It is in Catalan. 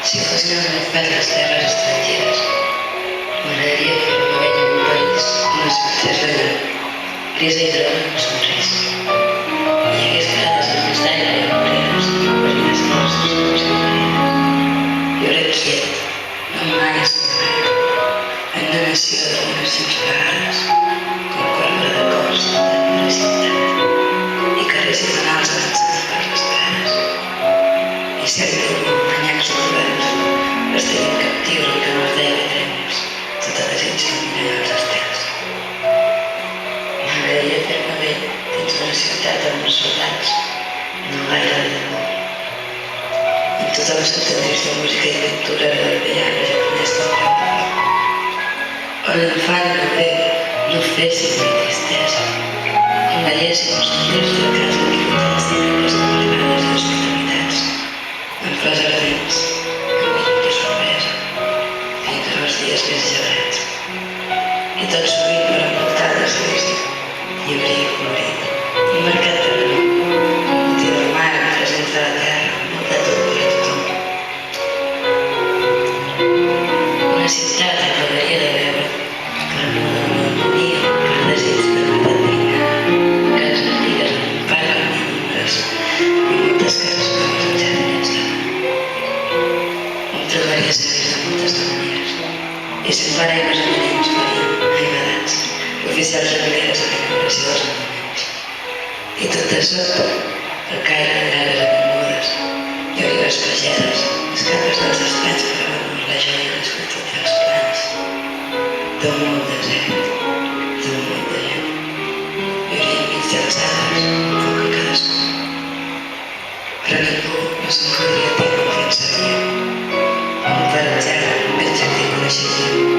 Si fossin els mercats les terres estrangeres, m'agradaria fer una vella en un país on es fes la llum, grisa i droga no somrís. Hi hagués grades en més d'aire i ombreres, marines grosses com si marides. Viure quiet, no mai assenyalada, en una nació de generacions plegades, com corba de cors de la ciutat, i carrers i fanals avançant per les cares. I cerca manyacs urbans, vestint captius en que no es deia trèmols, tota la gent s'il·lumina als estels. M'agradaria fer-me vell dins d'una ciutat amb els soldats, no gaire de món. I tothom s'entendrís de música i pintura de la piano japonès del preu de foc. On l'infant noguer no fessin ni tristesa, on veiéssim els millors de casa i les tinibles complicades i hospitalitats, amb flors ardents, amb millor sorpresa, fins als dies més gebrats. I tot sovint per envoltar d'església, llibreria colorit, un mercat de renom, un motiu de mar presents de la terra, molt de tot per a tothom. Una ciutat que m'agradaria de veure, per no de melancolia, per desig de veritat brillant, cases antigues amb un parc amb números i moltes cases noves en jardinets de mar. On trobaria savis de moltes maneres, i sent paraigües eminents farien aiguadats, oficials rebel·leres a l'inauguració dels monuments. I tot de sobte, al caire de llargues avingudes, i olives pageres, escapes dels estrats per abandonar la joia i l'escultura dels plans. D'un món desert, d'un món de gent, viuria enmig dels arbres, un foc a cadascú. Però ningú no se'n podria dir confiança dia. Un paratge amb el jardí coneixeria.